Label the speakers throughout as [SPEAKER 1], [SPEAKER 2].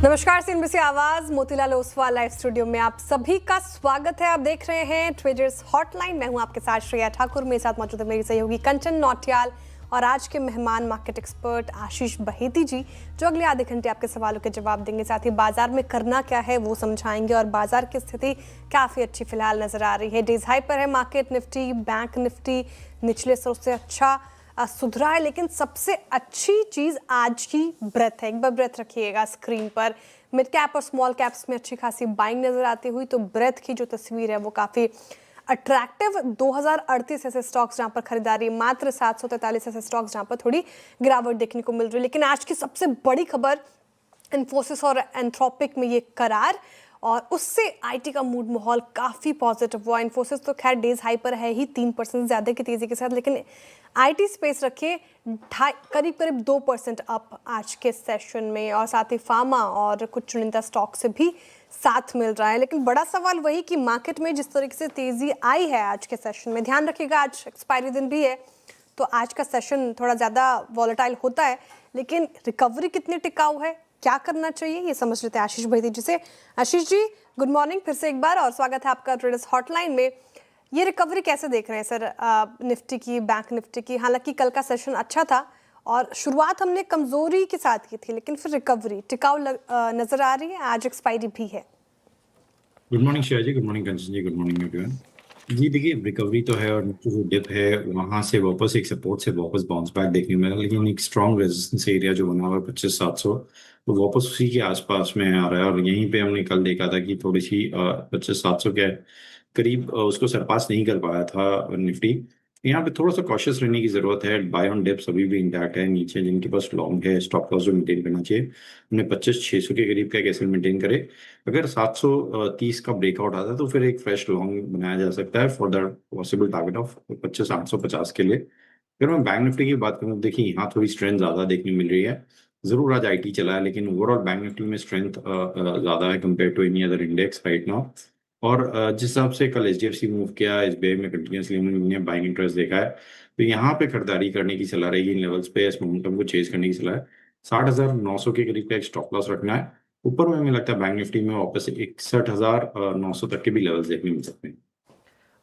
[SPEAKER 1] नमस्कार, सीएनबीसी आवाज Motilal Oswal live studio में आप सभी का स्वागत है। आप देख रहे हैं ट्रेडर्स हॉटलाइन। मैं हूं आपके साथ श्रेया ठाकुर, मेरे साथ मौजूद है मेरी सहयोगी कंचन नौटियाल और आज के मेहमान मार्केट एक्सपर्ट आशीष बहेती जी, जो अगले आधे घंटे आपके सवालों के जवाब देंगे। साथ ही बाजार में करना क्या है वो समझाएंगे और बाजार की स्थिति काफी अच्छी फिलहाल नजर आ रही है। डेज हाई पर है मार्केट। निफ्टी, बैंक निफ्टी निचले स्तर से अच्छा सुधरा है, लेकिन सबसे अच्छी चीज आज की ब्रेथ है। एक बार ब्रेथ रखिएगा स्क्रीन पर। मिड कैप और स्मॉल कैप्स में अच्छी खासी बाइंग नजर आती हुई, तो ब्रेथ की जो तस्वीर है वो काफी अट्रैक्टिव। 2038 ऐसे स्टॉक्स जहां पर खरीदारी, मात्र 743 ऐसे स्टॉक्स जहां पर थोड़ी गिरावट देखने को मिल रही है। लेकिन आज की सबसे बड़ी खबर, इन्फोसिस और एंथ्रोपिक में ये करार, और उससे आईटी का मूड माहौल काफ़ी पॉजिटिव हुआ। इन्फोसिस तो खैर डेज हाई पर है ही 3% ज़्यादा की तेज़ी के साथ, लेकिन आईटी स्पेस रखे करीब करीब 2% अप आज के सेशन में, और साथ ही फार्मा और कुछ चुनिंदा स्टॉक से भी साथ मिल रहा है। लेकिन बड़ा सवाल वही कि मार्केट में जिस तरीके से तेज़ी आई है आज के सेशन में, ध्यान रखिएगा आज एक्सपायरी दिन भी है, तो आज का सेशन थोड़ा ज़्यादा वॉलेटाइल होता है, लेकिन रिकवरी कितनी टिकाऊ है, क्या करना चाहिए, ये समझ लेते हैं आशीष बहेती जी से। आशीष जी, गुड मॉर्निंग फिर से एक बार, और स्वागत है आपका ट्रेडर्स हॉटलाइन में। ये रिकवरी कैसे देख रहे हैं सर, निफ्टी की, बैंक निफ्टी की? हालांकि कल का सेशन अच्छा था और शुरुआत हमने कमजोरी के साथ की थी, लेकिन फिर रिकवरी टिकाऊ नजर आ रही है। आज एक्सपायरी भी है।
[SPEAKER 2] गुड मॉर्निंग श्रेया जी, गुड मॉर्निंग कंचन जी, गुड मॉर्निंग एवरीवन। जी देखिए, रिकवरी तो है और जो डिप है वहां से वापस एक सपोर्ट से वापस बाउंस बैक देखने में, लेकिन एक स्ट्रॉन्ग रेजिस्टेंस एरिया जो बना हुआ है 25,700, तो वापस उसी के आसपास में आ रहा है। और यहीं पे हमने कल देखा था कि थोड़ी सी 25,700 के करीब उसको सरपास नहीं कर पाया था निफ्टी। यहाँ पे थोड़ा सा कॉशियस रहने की जरूरत है। बाय ऑन डिप्स अभी भी इंटैक्ट है। नीचे जिनके पास लॉन्ग है, स्टॉप लॉस जो मेंटेन करना चाहिए, हमने 25,600 के करीब का कैसे मेंटेन करे। अगर 730 का ब्रेकआउट आता है तो फिर एक फ्रेश लॉन्ग बनाया जा सकता है for the possible target of 25,850 के लिए। अगर मैं बैंक निफ्टी की बात करूँ, देखिए यहाँ थोड़ी स्ट्रेंथ ज्यादा देखने मिल रही है। जरूर आज आईटी चला है, लेकिन ओवरऑल बैंक निफ्टी में स्ट्रेंथ ज्यादा है compare to any other index right now. और जिस हिसाब से कल एचडीएफसी मूव किया, एसबीआई में कंटिन्यूसली हमने बाइंग इंटरेस्ट देखा है, तो यहाँ पे खरीदारी करने की सलाह रहेगी। इन लेवल्स पे इस मोमेंटम को चेज करने की सलाह है। 60,900 के करीब का एक स्टॉप लॉस रखना है। ऊपर में हमें लगता है बैंक निफ्टी में वापस 61,900 तक के भी लेवल्स देखने मिल सकते हैं।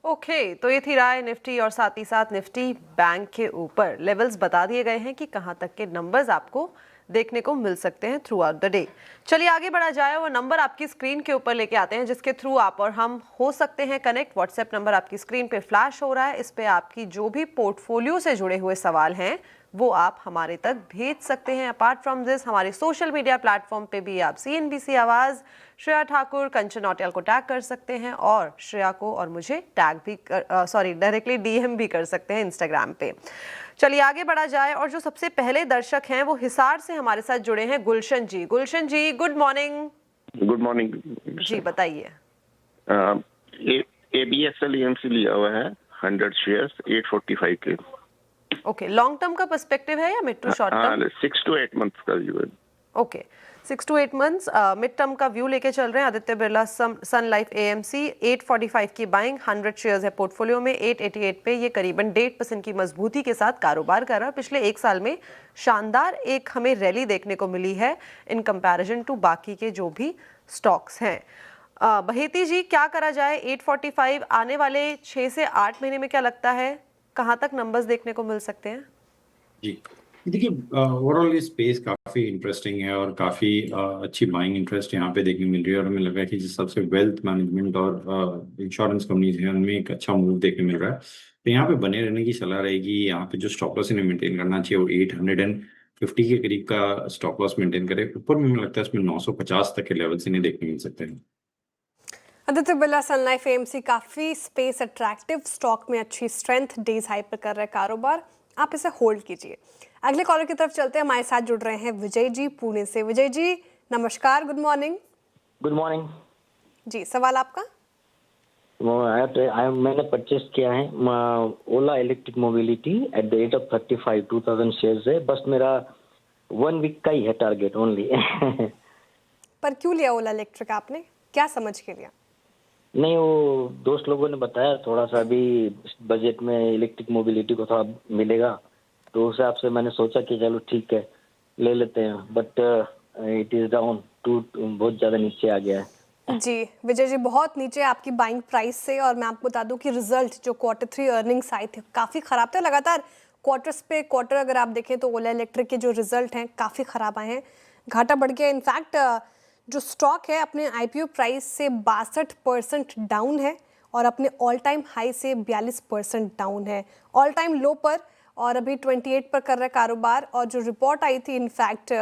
[SPEAKER 3] ओके, तो ये थी राय निफ्टी और साथ ही साथ निफ्टी बैंक के ऊपर। लेवल्स बता दिए गए हैं कि कहां तक के नंबर्स आपको देखने को मिल सकते हैं थ्रू आउट द डे। चलिए आगे बढ़ा जाए। वो नंबर आपकी स्क्रीन के ऊपर लेके आते हैं जिसके थ्रू आप और हम हो सकते हैं कनेक्ट। व्हाट्सएप नंबर आपकी स्क्रीन पे फ्लैश हो रहा है। इस पे आपकी जो भी पोर्टफोलियो से जुड़े हुए सवाल हैं वो आप हमारे तक भेज सकते हैं। अपार्ट फ्रॉम दिस, हमारे सोशल मीडिया प्लेटफॉर्म पे भी आप सीएनबीसी आवाज, श्रेया ठाकुर, कंचन नौटियाल को टैग कर सकते हैं, और श्रेया को और मुझे टैग भी डायरेक्टली डीएम भी कर सकते हैं इंस्टाग्राम पे। चलिए आगे बढ़ा जाए, और जो सबसे पहले दर्शक हैं वो हिसार से हमारे साथ जुड़े हैं, गुलशन जी। गुलशन जी, गुड मॉर्निंग।
[SPEAKER 4] गुड मॉर्निंग
[SPEAKER 3] जी बताइए।
[SPEAKER 4] एबीएसएल ईएमसी लिया हुआ है 100 शेयर्स 845 के।
[SPEAKER 3] ओके, लॉन्ग टर्म का पर्सपेक्टिव है या mid to short term?
[SPEAKER 4] 6 to 8 months का व्यू है।
[SPEAKER 3] Okay, 6 to 8 months mid term का व्यू लेके चल रहे हैं। Aditya Birla Sun Life AMC 845 की बाइंग, 100 शेयर्स है पोर्टफोलियो में। 888 पे ये करीबन 1.5% की मजबूती के साथ कारोबार कर रहा है। पिछले एक साल में शानदार एक हमें रैली देखने को मिली है इन कंपैरिजन टू बाकी के जो भी स्टॉक्स हैं। बहेती जी, क्या करा जाए? 845 आने वाले 6 से 8 महीने में क्या लगता है कहाँ तक नंबर्स देखने को मिल सकते हैं?
[SPEAKER 2] जी देखिए, ओवरऑल ये स्पेस काफी इंटरेस्टिंग है और काफी अच्छी बाइंग इंटरेस्ट यहाँ पे देखने मिल रही है। और हमें लग रहा है कि जिस हिसाब से वेल्थ मैनेजमेंट और इंश्योरेंस कंपनीज हैं उनमें एक अच्छा मूव देखने मिल रहा है, तो यहाँ पे बने रहने की सलाह रहेगी। यहाँ पे जो स्टॉप लॉस इन्हें मेंटेन करना चाहिए वो 850 के करीब का स्टॉप लॉस मेंटेन करे। ऊपर में हमें लगता है इसमें 950 तक के लेवल्स इन्हें देखने मिल सकते हैं।
[SPEAKER 1] Aditya Birla Sun Life AMC काफी स्पेस अट्रैक्टिव स्टॉक में अच्छी स्ट्रेंथ, डेज हाई पर कर रहा है कारोबार, आप इसे होल्ड कीजिए। अगले कॉलर की तरफ चलते हैं। हमारे साथ जुड़ रहे हैं विजय जी पुणे से। विजय जी नमस्कार, गुड मॉर्निंग।
[SPEAKER 5] गुड मॉर्निंग
[SPEAKER 1] जी, सवाल आपका?
[SPEAKER 5] मैंने परचेस किया है Ola electric mobility at the rate of 35 2000 shares है। बस मेरा 1 वीक का ही है टारगेट ओनली।
[SPEAKER 1] पर क्यों लिया ओला इलेक्ट्रिक आपने, क्या समझ के लिया?
[SPEAKER 5] नहीं, वो दोस्त लोगों ने बताया थोड़ा सा अभी बजट में इलेक्ट्रिक मोबिलिटी को थोड़ा मिलेगा, तो उस हिसाब से मैंने सोचा कि चलो ठीक है ले लेते हैं। But it is down to, बहुत ज्यादा नीचे आ गया है।
[SPEAKER 1] जी विजय जी, बहुत नीचे आपकी बाइंग प्राइस से। और मैं आपको बता दूं कि रिजल्ट जो Q3 अर्निंग्स आए थे काफ़ी ख़राब थे। लगातार क्वार्टर्स पे क्वार्टर अगर आप देखें तो ओला इलेक्ट्रिक के जो रिजल्ट हैं काफ़ी ख़राब आए हैं, घाटा बढ़ गया। इनफैक्ट जो स्टॉक है अपने IPO प्राइस से 62% डाउन है और अपने ऑल टाइम हाई से 42% डाउन है, ऑल टाइम लो पर, और अभी 28 पर कर रहा है कारोबार। और जो रिपोर्ट आई थी इनफैक्ट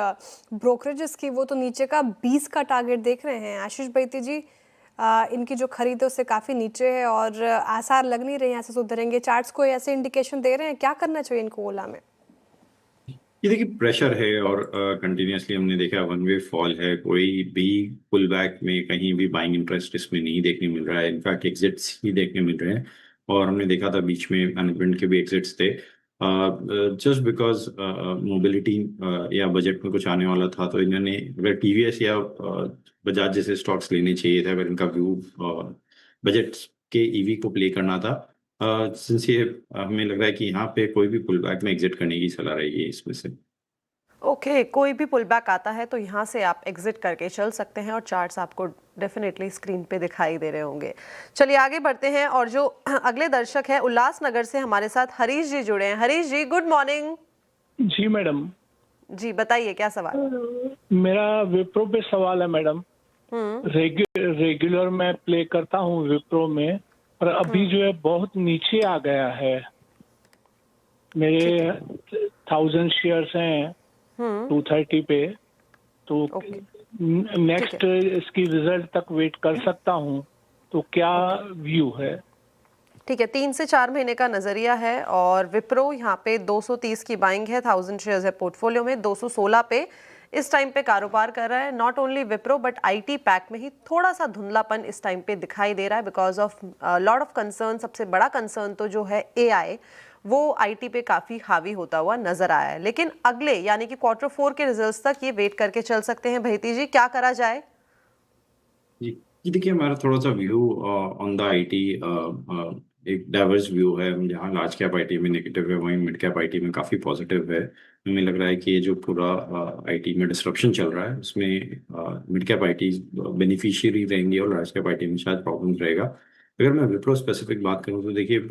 [SPEAKER 1] ब्रोकरेजेस की, वो तो नीचे का 20 का टारगेट देख रहे हैं। आशीष बैती जी, इनकी जो खरीद है उससे काफ़ी नीचे है और आसार लग नहीं रहे हैं ऐसे सुधरेंगे। चार्ट्स को ऐसे इंडिकेशन दे रहे हैं, क्या करना चाहिए इनको ओला में?
[SPEAKER 2] ये देखिए प्रेशर है और कंटिन्यूसली हमने देखा वन वे फॉल है, कोई भी पुल बैक में कहीं भी बाइंग इंटरेस्ट इसमें नहीं देखने मिल रहा है, इनफैक्ट एग्जिट्स ही देखने मिल रहे हैं। और हमने देखा था बीच में मैनेजमेंट के भी एग्जिट्स थे, जस्ट बिकॉज मोबिलिटी या बजट में कुछ आने वाला था, तो इन्होंने अगर TVS या बजाज जैसे स्टॉक्स लेने चाहिए थे, अगर इनका व्यू बजट के EV को प्ले करना था, सिंस ये हमें लग रहा है कि यहाँ पे कोई भी पुल बैक में एग्जिट करने की सलाह रहेगी इसमें से।
[SPEAKER 3] ओके, कोई भी पुल बैक आता है तो यहाँ से आप एग्जिट करके चल सकते हैं और चार्ट्स आपको डेफिनेटली स्क्रीन पे दिखाई दे रहे होंगे। चलिए आगे बढ़ते हैं और जो अगले दर्शक है उल्लासनगर से हमारे साथ हरीश जी जुड़े हैं। हरीश जी, गुड मॉर्निंग।
[SPEAKER 6] जी मैडम।
[SPEAKER 3] जी बताइए क्या सवाल?
[SPEAKER 6] मेरा विप्रो पे सवाल है मैडम। रेगुलर मैं प्ले करता हूँ विप्रो में, पर अभी जो है बहुत नीचे आ गया है। मेरे 1000 शेयर्स हैं 230 पे, तो नेक्स्ट इसकी रिजल्ट तक वेट कर सकता हूँ, तो क्या व्यू है?
[SPEAKER 3] ठीक है, 3 से 4 महीने का नजरिया है और विप्रो यहाँ पे 230 की बाइंग है, 1000 शेयर्स है पोर्टफोलियो में, 216 पे इस टाइम पे कारोबार कर रहा है। Not only Wipro but IT pack में ही थोड़ा सा धुंधलापन इस टाइम पे दिखाई दे रहा है because of lot of concern. सबसे बड़ा कंसर्न तो जो है AI, वो IT पे काफी हावी होता हुआ नजर आया है। लेकिन अगले यानी कि Q4 के रिजल्ट्स तक ये वेट करके चल सकते हैं। भैती जी, क्या करा जाए?
[SPEAKER 2] जी ये देखिए हमारा थोड़ा सा व्यू ऑन द IT एक डाइवर्स व्यू है, जहाँ लार्ज कैप IT में नेगेटिव है, वहीं मिड कैप IT में काफ़ी पॉजिटिव है। हमें लग रहा है कि ये जो पूरा IT में डिस्ट्रप्शन चल रहा है उसमें मिड कैप IT बेनिफिशियरी रहेंगे और लार्ज कैप IT में शायद प्रॉब्लम रहेगा। अगर मैं विप्रो स्पेसिफिक बात करूं तो देखिए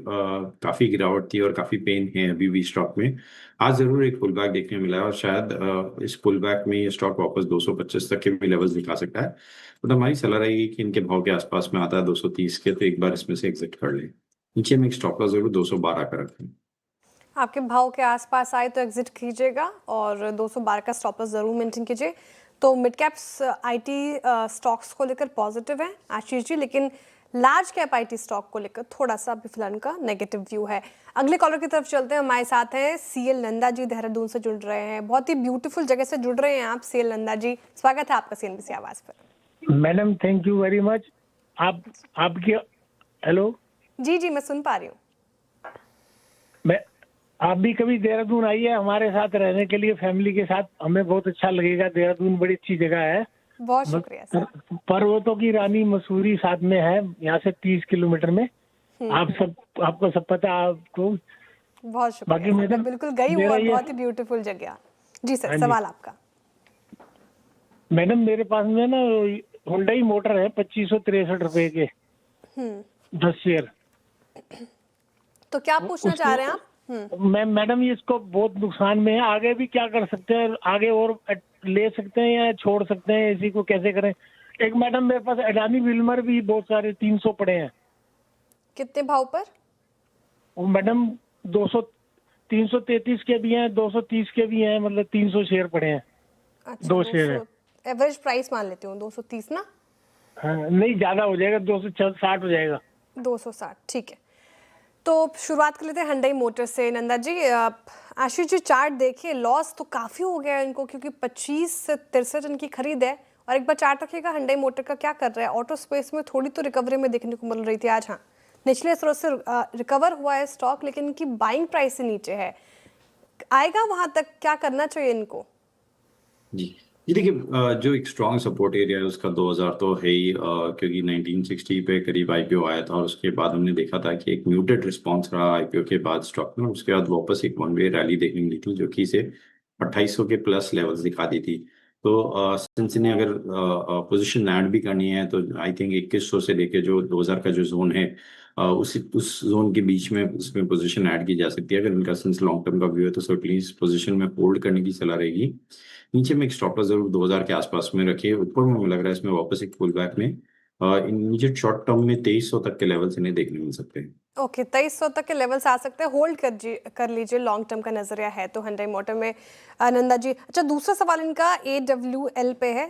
[SPEAKER 2] काफ़ी गिरावट थी और काफ़ी पेन है अभी भी स्टॉक में। आज ज़रूर एक पुल बैक देखने मिला है और शायद इस पुल बैक में ये स्टॉक वापस 225 तक के भी लेवल्स दिखा सकता है। तो हमारी सलाह रहेगी कि इनके भाव के आसपास में आता है 230 के, तो एक बार इसमें से एग्जिट कर लें। नीचे में एक स्टॉप लॉस जरूर 212 का रखें।
[SPEAKER 1] आपके भाव के आसपास आए तो एग्जिट कीजिएगा और 212 का स्टॉप लॉस जरूर मेंटेन कीजिए। तो मिड कैप्स IT स्टॉक्स को लेकर पॉजिटिव है आशीष जी, लेकिन लार्ज कैप IT स्टॉक को लेकर थोड़ा सा अभी फिलहाल उनका नेगेटिव व्यू है। अगले कॉलर की तरफ चलते हैं। हमारे साथ हैं CL नंदा जी, देहरादून से जुड़ रहे हैं। बहुत ही ब्यूटीफुल जगह से जुड़ रहे हैं आप CL नंदा जी, स्वागत है आपका CNBC आवाज पर।
[SPEAKER 6] Madam thank you very much. आपकी हेलो
[SPEAKER 1] जी जी मैं सुन पा रही हूँ।
[SPEAKER 6] मैं आप भी कभी देहरादून आइए हमारे साथ रहने के लिए, फैमिली के साथ, हमें बहुत अच्छा लगेगा। देहरादून बड़ी अच्छी जगह है।
[SPEAKER 1] बहुत शुक्रिया सर।
[SPEAKER 6] पर्वतों की रानी मसूरी साथ में है, यहाँ से 30 किलोमीटर में। आपको सब पता है आपको।
[SPEAKER 1] बहुत शुक्रिया। मैं बिल्कुल गई हूँ और बहुत ही ब्यूटीफुल जगह। जी सर, सवाल आपका।
[SPEAKER 6] मैडम मेरे पास में ना हुंडई मोटर है 2563 रुपए के 10 शेयर।
[SPEAKER 1] तो क्या पूछना चाह रहे हैं आप?
[SPEAKER 6] मैडम ये इसको बहुत नुकसान में है, आगे भी क्या कर सकते हैं? आगे और ले सकते हैं या छोड़ सकते हैं? इसी को कैसे करें? एक मैडम मेरे पास अडानी विल्मर भी बहुत सारे 300 पड़े हैं।
[SPEAKER 1] कितने भाव पर?
[SPEAKER 6] वो मैडम 333 के भी हैं, 230 के भी हैं, मतलब 300 शेयर पड़े हैं।
[SPEAKER 1] अच्छा,
[SPEAKER 6] 2 शेयर है।
[SPEAKER 1] एवरेज प्राइस मान लेती हूँ 230 ना?
[SPEAKER 6] हाँ, नहीं ज्यादा हो जाएगा, 260 हो जाएगा।
[SPEAKER 1] 260 ठीक है। तो शुरुआत कर लेते हैं हुंडई मोटर से। नंदा जी, आशीष जी चार्ट देखिए, लॉस तो काफ़ी हो गया है इनको क्योंकि 25 से 63 रन की खरीद है। और एक बार चार्ट रखिएगा हुंडई मोटर का क्या कर रहा है। ऑटो स्पेस में थोड़ी तो रिकवरी में देखने को मिल रही थी आज। हाँ, निचले स्रोत से रिकवर हुआ है स्टॉक, लेकिन इनकी बाइंग प्राइस से नीचे है। आएगा वहां तक, क्या करना चाहिए इनको?
[SPEAKER 2] जी ये देखिए जो एक स्ट्रॉन्ग सपोर्ट एरिया है उसका 2000 तो है ही, क्योंकि 1960 पे करीब IPO आया था और उसके बाद हमने देखा था कि एक म्यूटेड रिस्पांस रहा IPO के बाद स्टॉक में। उसके बाद वापस एक वन वे रैली देखने मिली थी जो कि इसे 2800 के प्लस लेवल्स दिखा दी थी। तो सिंस इन्हें अगर पोजीशन ऐड भी करनी है तो आई थिंक 2100 से लेके जो 2000 का जो जोन है उस जोन के बीच में इसमें पोजीशन ऐड की जा सकती है। अगर इनका सिंस लॉन्ग टर्म का व्यू है तो सर्टनली इस पोजीशन में होल्ड करने की सलाह रहेगी। नीचे में एक स्टॉप लॉस जरूर 2000 के आसपास में रखिए। ऊपर में मुझे लग रहा है इसमें वापस एक पुल बैक में इमीडिएट शॉर्ट टर्म में 2300 तक के लेवल्स इन्हें देखने मिल सकते हैं।
[SPEAKER 1] ओके 2300 तक के लेवल्स आ सकते हैं, होल्ड कर लीजिए, लॉन्ग टर्म का नजरिया है तो hyundai मोटर में। आनंदा जी, अच्छा दूसरा सवाल इनका AWL पे है,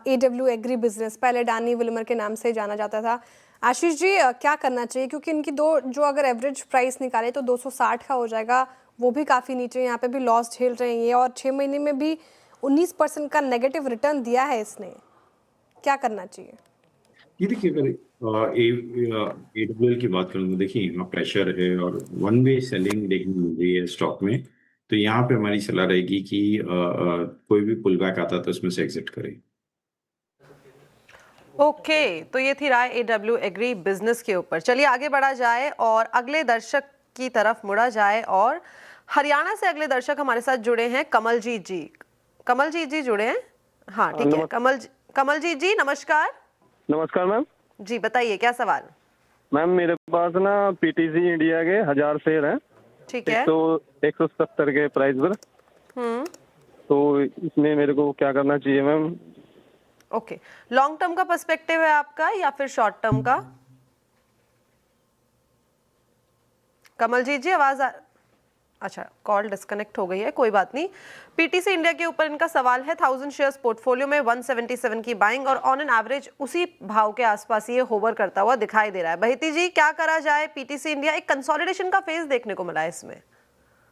[SPEAKER 1] AW एग्री बिजनेस, पहले अडानी विल्मर के नाम से जाना जाता था। आशीष जी क्या करना चाहिए, क्योंकि इनकी जो अगर एवरेज प्राइस निकाले तो 260 का हो जाएगा, वो भी काफ़ी नीचे, यहाँ पे भी लॉस झेल रहे हैं ये, और 6 महीने में भी 19% का नेगेटिव रिटर्न दिया है इसने, क्या करना चाहिए?
[SPEAKER 2] ये देखिए अगर AWL की बात करूँ तो देखिए यहाँ प्रेशर है और वन वे सेलिंग देखने मिल रही है स्टॉक में। तो यहाँ पे हमारी सलाह रहेगी कि कोई भी पुल बैक आता है तो इसमें से एग्जिट करें।
[SPEAKER 3] ओके तो ये थी राय AW एग्री बिजनेस के ऊपर। चलिए आगे बढ़ा जाए और अगले दर्शक की तरफ मुड़ा जाए, और हरियाणा से अगले दर्शक हमारे साथ जुड़े हैं कमलजीत जी। कमलजीत जी जुड़े हैं? हाँ ठीक है, कमलजीत जी नमस्कार।
[SPEAKER 7] नमस्कार मैम
[SPEAKER 3] जी बताइए क्या सवाल?
[SPEAKER 7] मैम मेरे पास ना PTC इंडिया के 1000 शेयर हैं,
[SPEAKER 3] ठीक है।
[SPEAKER 7] 170 के प्राइस पर। तो इसमें मेरे को क्या करना चाहिए मैम?
[SPEAKER 3] ओके, लॉन्ग टर्म का पर्सपेक्टिव है आपका या फिर शॉर्ट टर्म का? कमलजीत जी अच्छा कॉल डिस्कनेक्ट हो गई है, कोई बात नहीं। PTC इंडिया के ऊपर इनका सवाल है, 1000 शेयर्स पोर्टफोलियो में 177 की बाइंग और ऑन एन एवरेज उसी भाव के आसपास ये होवर करता हुआ दिखाई दे रहा है। बहिती जी क्या करा जाए? PTC इंडिया एक कंसोलिडेशन का फेज देखने को मिला है इसमें।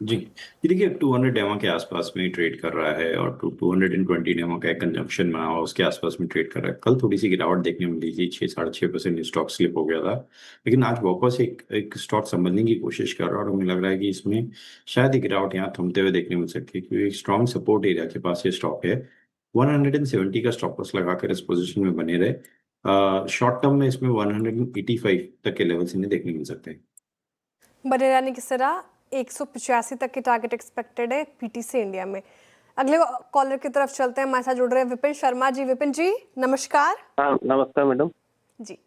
[SPEAKER 2] जी ये देखिए 200 डेमा के आसपास में ट्रेड कर रहा है और 220 डेमा का कंजम्पशन बना हुआ उसके आसपास में ट्रेड कर रहा है। कल थोड़ी सी गिरावट देखने में मिली थी, 6-6.5% स्टॉक स्लिप हो गया था, लेकिन आज वापस एक स्टॉक संभलने की कोशिश कर रहा है और हमें लग रहा है कि इसमें शायद एक गिरावट यहाँ थमते हुए देखने मिल सकती है, क्योंकि एक स्ट्रॉन्ग सपोर्ट एरिया के पास ये स्टॉक है। 170 का स्टॉप लॉस लगाकर इस पोजिशन में बने रहे। शॉर्ट टर्म में इसमें 185 तक के लेवल्स इन्हें देखने मिल सकते हैं।
[SPEAKER 1] बने रहने की सलाह, 185 तक की टारगेट एक्सपेक्टेड है PTC इंडिया में। अगले कॉलर की तरफ चलते हैं, हमारे साथ जुड़ रहे हैं विपिन शर्मा जी। विपिन जी नमस्कार।
[SPEAKER 7] हाँ नमस्कार मैडम
[SPEAKER 1] जी।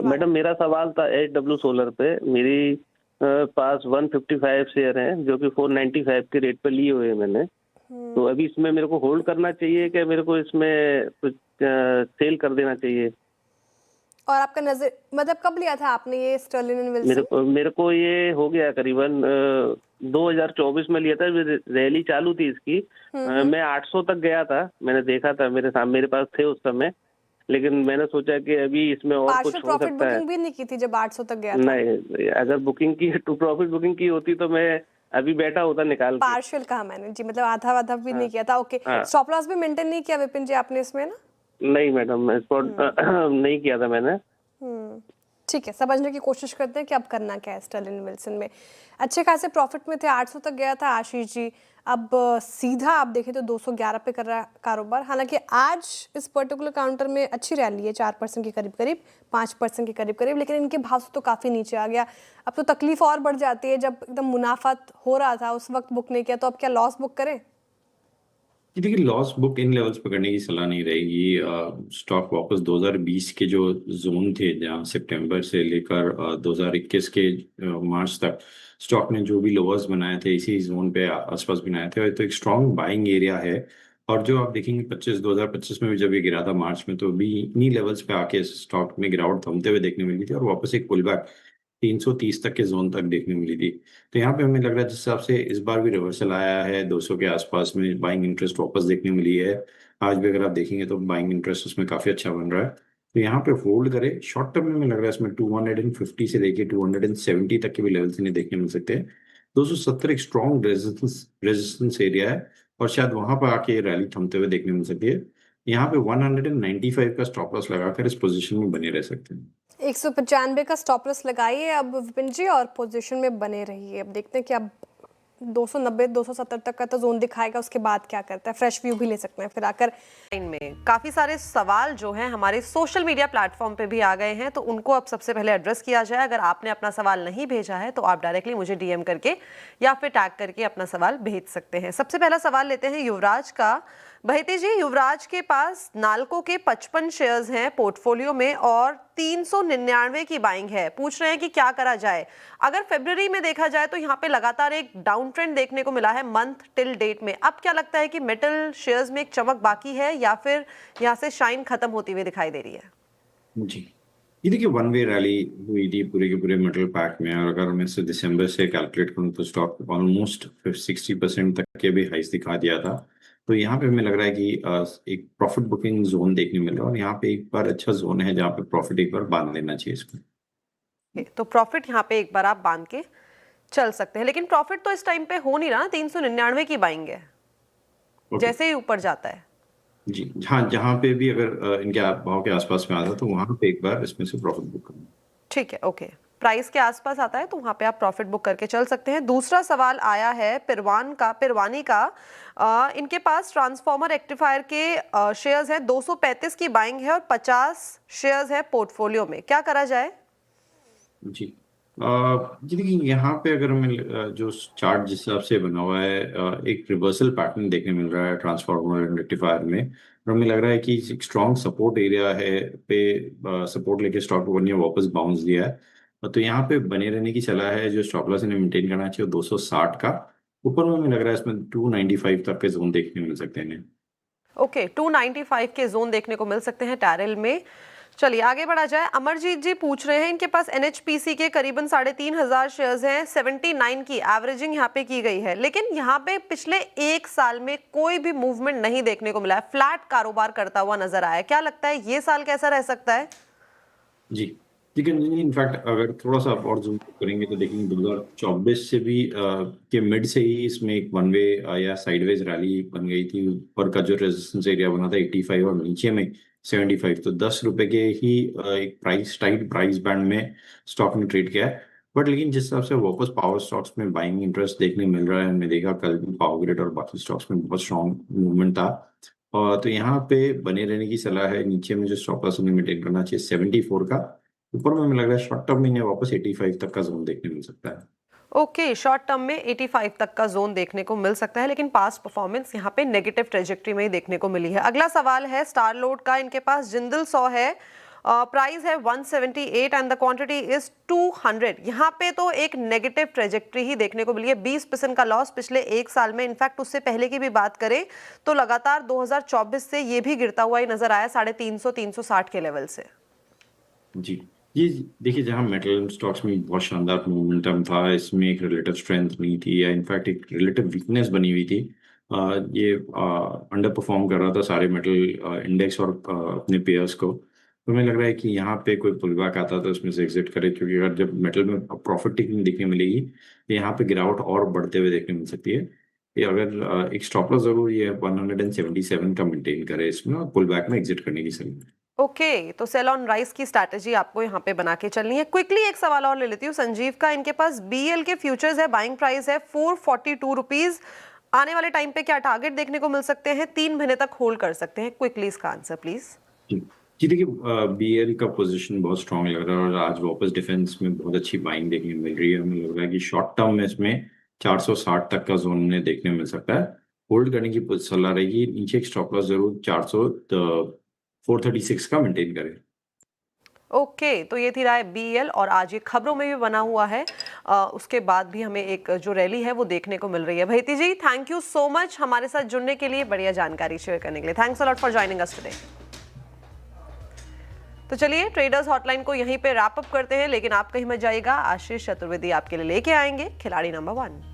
[SPEAKER 7] मैडम मेरा सवाल था AW सोलर पे। मेरी पास 155 शेयर हैं जो कि 495 के रेट पे लिए हुए हैं मैंने। तो अभी इसमें मेरे को होल्ड करना चाहिए कि मेरे को इसमें कुछ सेल कर देना चाहिए?
[SPEAKER 1] और आपका नजर मतलब कब लिया था आपने ये स्टर्लिन एंड विल्सन?
[SPEAKER 7] मेरे को ये हो गया करीबन 2024 में लिया था, रैली चालू थी इसकी। मैं 800 तक गया था, मैंने देखा था, मेरे पास थे उस समय, लेकिन मैंने सोचा कि अभी इसमें और कुछ हो सकता है।
[SPEAKER 1] बुकिंग भी नहीं की थी जब 800 तक गया था?
[SPEAKER 7] नहीं, अगर बुकिंग की टू प्रॉफिट बुकिंग की होती तो मैं अभी बैठा होता निकाल के।
[SPEAKER 1] पार्शियल कहा मैंने जी, मतलब आधा भी नहीं किया था। ओके, स्टॉप लॉस भी मेंटेन नहीं किया विपिन जी आपने इसमें ना?
[SPEAKER 7] नहीं मैडम, स्पॉट नहीं किया था मैंने।
[SPEAKER 1] ठीक है, समझने की कोशिश करते हैं कि अब करना क्या है। स्टर्लिन विल्सन में अच्छे खासे प्रॉफिट में थे, 800 तक गया था आशीष जी, अब सीधा आप देखें तो 211 पे कर रहा है कारोबार। हालांकि आज इस पर्टिकुलर काउंटर में अच्छी रैली है, 4% के करीब 5% के करीब, लेकिन इनके भाव से तो काफ़ी नीचे आ गया। अब तो तकलीफ और बढ़ जाती है, जब एकदम मुनाफा हो रहा था उस वक्त बुक नहीं किया, तो अब क्या लॉस बुक करें?
[SPEAKER 2] देखिए लॉस बुक इन लेवल्स पे करने की सलाह नहीं रहेगी। स्टॉक वापस 2020 के जो जोन थे, जहां सितंबर से लेकर 2021 के मार्च तक स्टॉक ने जो भी लोअर्स बनाए थे इसी जोन पे आसपास बनाए थे, तो एक स्ट्रॉन्ग बाइंग एरिया है। और जो आप देखेंगे 2025 में भी जब ये गिरा था मार्च में, तो भी इन्हीं लेवल्स पे आके स्टॉक में गिरावट थमते हुए देखने मिली थी और वापस एक पुल बैक 330 तक के जोन तक देखने मिली थी। तो यहाँ पे हमें लग रहा है जिस हिसाब से इस बार भी रिवर्सल आया है, 200 के आसपास में बाइंग इंटरेस्ट वापस देखने मिली है। आज भी अगर आप देखेंगे तो बाइंग इंटरेस्ट उसमें काफी अच्छा बन रहा है, तो यहाँ पे होल्ड करें। शॉर्ट टर्म में हमें लग रहा है इसमें 250 से लेके 270 तक के भी लेवल्स इन्हें देखने मिल सकते हैं। 270 एक स्ट्रॉन्ग रेजिस्टेंस एरिया है और शायद वहां पर आके रैली थमते हुए देखने मिल सकती है। यहाँ पे 195 का स्टॉप लॉस लगाकर इस पोजीशन में बने रह सकते हैं।
[SPEAKER 1] 195 का स्टॉप लॉस लगाइए अब विपिन जी, और पोजीशन में बने रहिए। अब देखते हैं कि अब 290 270 तक का तो जोन दिखाएगा, उसके बाद क्या करता है। फ्रेश व्यू भी ले सकते हैं फिर आकर।
[SPEAKER 3] में काफी सारे सवाल जो हैं हमारे सोशल मीडिया प्लेटफॉर्म पे भी आ गए हैं, तो उनको अब सबसे पहले एड्रेस किया जाए। अगर आपने अपना सवाल नहीं भेजा है तो आप डायरेक्टली मुझे DM करके या फिर टैग करके अपना सवाल भेज सकते हैं। सबसे पहला सवाल लेते हैं युवराज का। बहिती जी, युवराज के पास नाल्को के 55 शेयर्स हैं पोर्टफोलियो में और 399 की बाइंग है। पूछ रहे हैं कि क्या करा जाए। अगर फरवरी में देखा जाए तो यहाँ पे लगातार एक डाउन ट्रेंड देखने को मिला है मंथ टिल डेट में। अब क्या लगता है कि मेटल शेयर्स में एक चमक बाकी है या फिर यहाँ से शाइन खत्म होती हुई दिखाई दे रही है?
[SPEAKER 2] जी, ये देखिए वन वे रैली हुई थी पूरे के पूरे मेटल पैक में, और अगर मैं इसे दिसंबर से कैलकुलेट करूँ तो स्टॉक ऑलमोस्ट 60% तक के भी हाइस दिखा दिया था। तो यहाँ पे हमें लग रहा है कि एक प्रॉफिट बुकिंग जोन देखने मिल रहा है, और यहाँ पे एक बार अच्छा जोन है जहाँ पे प्रॉफिट एक बार बांध लेना चाहिए इसको।
[SPEAKER 3] तो प्रॉफिट यहाँ पे एक बार आप बांध के चल सकते हैं, लेकिन प्रॉफिट तो इस टाइम पे हो नहीं रहा। 399 की बाइंग है, जैसे ही ऊपर जाता है।
[SPEAKER 2] जी हाँ, जहाँ पे भी अगर इनके भाव के आसपास में आता तो वहां पे एक बार इसमें से प्रॉफिट बुक करना।
[SPEAKER 3] ठीक है, ओके। प्राइस के आसपास आता है तो वहां पे आप प्रॉफिट बुक करके चल सकते हैं। दूसरा सवाल आया है पिरवानी का। इनके पास ट्रांसफॉर्मर रेक्टिफायर के शेयर्स हैं, 235 की बाइंग है और 50 शेयर्स है पोर्टफोलियो में। क्या करा जाए?
[SPEAKER 2] जी जी देखिए, यहाँ पे अगर मैं जो चार्ट जिस हिसाब से बना हुआ है, एक रिवर्सल पैटर्न देखने मिल रहा है ट्रांसफार्मर एंड रेक्टिफायर में, और हमें लग रहा है कि एक स्ट्रॉन्ग सपोर्ट एरिया है पे सपोर्ट लेके स्टॉक को ने वापस बाउंस दिया है। तो यहाँ पे बने रहने की सलाह है। जो स्टॉप लॉस इन्हें मेंटेन करना चाहिए 260 का। ऊपर में हमें लग रहा है इसमें 295 तक के जोन देखने मिल सकते हैं।
[SPEAKER 3] ओके, 295 के जोन देखने को मिल सकते हैं टैरल में। चलिए आगे बढ़ा जाए। अमरजीत जी पूछ रहे हैं, इनके पास एनएचपीसी के करीबन 3,500 शेयर्स हैं, 79 की एवरेजिंग यहाँ पे की गई है, लेकिन यहाँ पे पिछले एक साल में कोई भी मूवमेंट नहीं देखने को मिला है। फ्लैट कारोबार करता हुआ नजर आया है। क्या लगता है ये साल कैसा रह सकता है?
[SPEAKER 2] जी ठीक है। इनफैक्ट अगर थोड़ा सा और जूम करेंगे तो देखेंगे 2024 से भी के मिड से ही इसमें एक वन वे या साइडवेज रैली बन गई थी। ऊपर का जो रेजिस्टेंस एरिया बना था 85 और नीचे में 75, तो 10 रुपए के ही एक टाइट प्राइस बैंड में स्टॉक ने ट्रेड किया है। बट लेकिन जिस हिसाब से वापस पावर स्टॉक्स में बाइंग इंटरेस्ट देखने मिल रहा है, हमने देखा कल भी पावर ग्रिड और बाकी स्टॉक्स में बहुत स्ट्रॉन्ग मूवमेंट था। और तो यहाँ पे बने रहने की सलाह है। नीचे में जो स्टॉप लॉस उन्हें मेंटेन करना चाहिए 74 का। ऊपर में हमें लग रहा है शॉर्ट टर्म में इन्हें वापस 85 तक का जोन देखने मिल सकता है।
[SPEAKER 3] ओके, शॉर्ट टर्म में 85 तक का जोन देखने को मिल सकता है, लेकिन पास्ट परफॉर्मेंस यहाँ पे नेगेटिव ट्रेजेक्टरी में ही देखने को मिली है। अगला सवाल है स्टार लोड का। इनके पास जिंदल 100 है, प्राइस है 178 एंड द क्वांटिटी इज 200। यहाँ पे तो एक नेगेटिव ट्रेजेक्टरी ही देखने को मिली है। 20% का लॉस पिछले एक साल में। इनफैक्ट उससे पहले की भी बात करें तो लगातार 2024 से ये भी गिरता हुआ ही नजर आया 350-360 के लेवल से।
[SPEAKER 2] जी ये देखिए, जहां मेटल स्टॉक्स में बहुत शानदार मोमेंटम था, इसमें एक रिलेटिव स्ट्रेंथ नहीं थी या इनफैक्ट एक रिलेटिव वीकनेस बनी हुई थी। ये अंडर परफॉर्म कर रहा था सारे मेटल इंडेक्स और अपने पेयर्स को। तो हमें लग रहा है कि यहाँ पे कोई पुल बैक आता तो उसमें से एग्जिट करे, क्योंकि अगर जब मेटल में प्रॉफिट टेकिंग देखने मिलेगी तो यहाँ पे गिरावट और बढ़ते हुए देखने मिल सकती है। ये अगर एक स्टॉप लॉस जरूर ये 177 का मेंटेन करे इसमें, और पुल बैक में एग्जिट करने की सलाह।
[SPEAKER 3] ओके, तो सेल ऑन राइस की स्ट्रैटेजी आपको यहाँ पे बना के चलनी है। क्विकली एक सवाल और ले लेती हूँ संजीव का। इनके पास बीएल के फ्यूचर्स है, बाइंग प्राइस है 442 रुपीज। आने वाले टाइम पे क्या टारगेट देखने को मिल सकते हैं? 3 महीने तक होल्ड कर सकते हैं? क्विकली इसका आंसर प्लीज।
[SPEAKER 2] जी देखिए, बीएल का पोजीशन बहुत स्ट्रांग लग रहा है और आज वापस डिफेंस में बहुत अच्छी बाइंग देखने मिल रही है। हमें लग रहा है कि शॉर्ट टर्म में इसमें 460 तक का जोन में देखने मिल सकता है। होल्ड करने की सलाह रहेगी। नीचे एक स्टॉप लॉस जरूर 436 का मेंटेन करें।
[SPEAKER 3] ओके, तो ये थी राय बीएल, और आज ये खबरों में भी बना हुआ है। उसके बाद भी हमें एक जो रैली है वो देखने को मिल रही है। भैती जी, थैंक यू सो मच हमारे साथ जुड़ने के लिए, बढ़िया जानकारी शेयर करने के लिए। Thanks a lot for joining us today. तो चलिए ट्रेडर्स हॉटलाइन को यहीं पे रैप अप करते हैं, लेकिन आप कहीं मत जाइएगा। आशीष चतुर्वेदी आपके लिए लेके आएंगे खिलाड़ी नंबर 1।